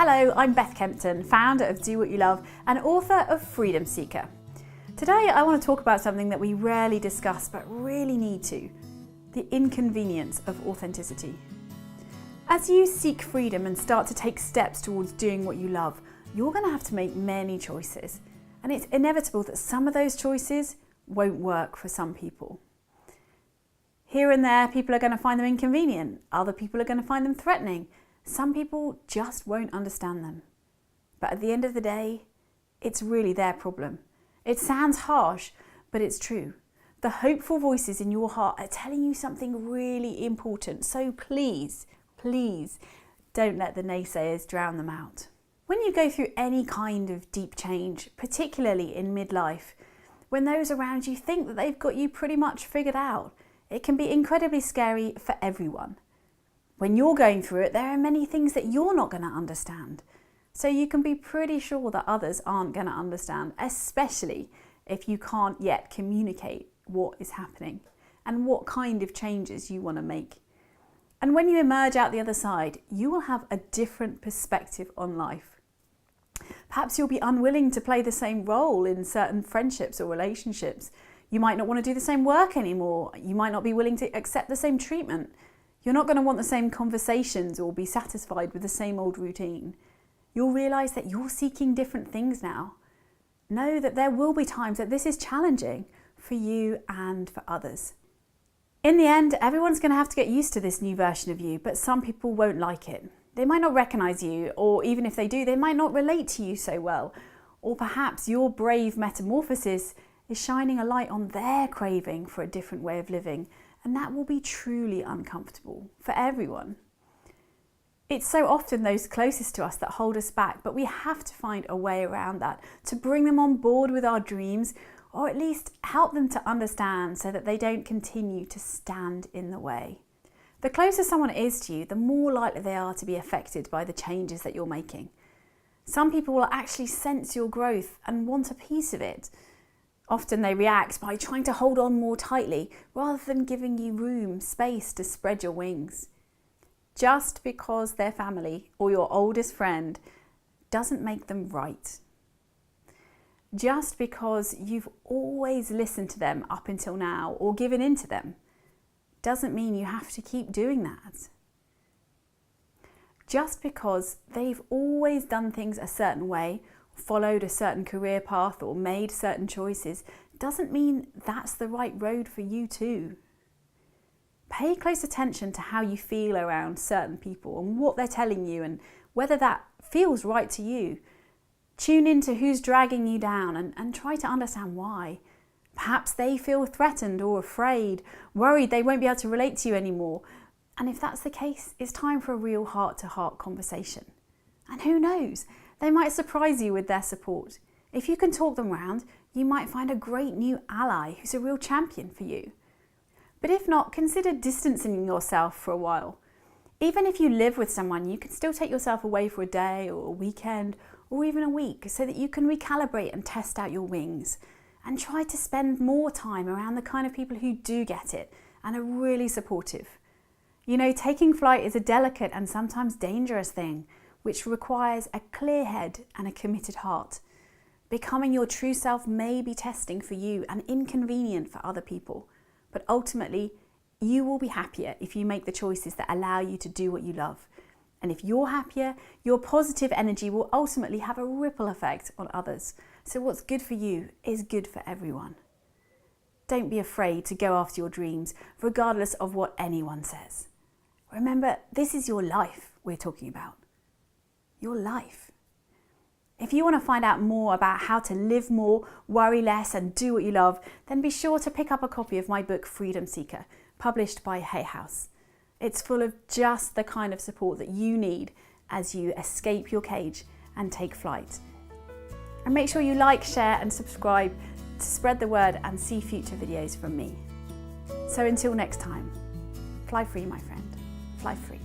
Hello, I'm Beth Kempton, founder of Do What You Love and author of Freedom Seeker. Today I want to talk about something that we rarely discuss but really need to, the inconvenience of authenticity. As you seek freedom and start to take steps towards doing what you love, you're going to have to make many choices, and it's inevitable that some of those choices won't work for some people. Here and there, people are going to find them inconvenient, other people are going to find them threatening. Some people just won't understand them. But at the end of the day, it's really their problem. It sounds harsh, but it's true. The hopeful voices in your heart are telling you something really important. So please, please don't let the naysayers drown them out. When you go through any kind of deep change, particularly in midlife, when those around you think that they've got you pretty much figured out, it can be incredibly scary for everyone. When you're going through it, there are many things that you're not going to understand. So you can be pretty sure that others aren't going to understand, especially if you can't yet communicate what is happening and what kind of changes you want to make. And when you emerge out the other side, you will have a different perspective on life. Perhaps you'll be unwilling to play the same role in certain friendships or relationships. You might not want to do the same work anymore. You might not be willing to accept the same treatment. You're not going to want the same conversations or be satisfied with the same old routine. You'll realise that you're seeking different things now. Know that there will be times that this is challenging for you and for others. In the end, everyone's going to have to get used to this new version of you, but some people won't like it. They might not recognise you, or even if they do, they might not relate to you so well. Or perhaps your brave metamorphosis is shining a light on their craving for a different way of living, and that will be truly uncomfortable for everyone. It's so often those closest to us that hold us back, but we have to find a way around that to bring them on board with our dreams, or at least help them to understand so that they don't continue to stand in the way. The closer someone is to you, the more likely they are to be affected by the changes that you're making. Some people will actually sense your growth and want a piece of it. Often they react by trying to hold on more tightly rather than giving you room, space to spread your wings. Just because they're family or your oldest friend doesn't make them right. Just because you've always listened to them up until now or given in to them doesn't mean you have to keep doing that. Just because they've always done things a certain way, followed a certain career path or made certain choices doesn't mean that's the right road for you too. Pay close attention to how you feel around certain people and what they're telling you and whether that feels right to you. Tune into who's dragging you down and try to understand why. Perhaps they feel threatened or afraid, worried they won't be able to relate to you anymore. And if that's the case, it's time for a real heart-to-heart conversation. And who knows? They might surprise you with their support. If you can talk them round, you might find a great new ally who's a real champion for you. But if not, consider distancing yourself for a while. Even if you live with someone, you can still take yourself away for a day or a weekend or even a week so that you can recalibrate and test out your wings and try to spend more time around the kind of people who do get it and are really supportive. You know, taking flight is a delicate and sometimes dangerous thing, which requires a clear head and a committed heart. Becoming your true self may be testing for you and inconvenient for other people, but ultimately, you will be happier if you make the choices that allow you to do what you love. And if you're happier, your positive energy will ultimately have a ripple effect on others. So what's good for you is good for everyone. Don't be afraid to go after your dreams, regardless of what anyone says. Remember, this is your life we're talking about. Your life. If you want to find out more about how to live more, worry less and do what you love, then be sure to pick up a copy of my book Freedom Seeker, published by Hay House. It's full of just the kind of support that you need as you escape your cage and take flight. And make sure you like, share and subscribe to spread the word and see future videos from me. So until next time, fly free, my friend, fly free.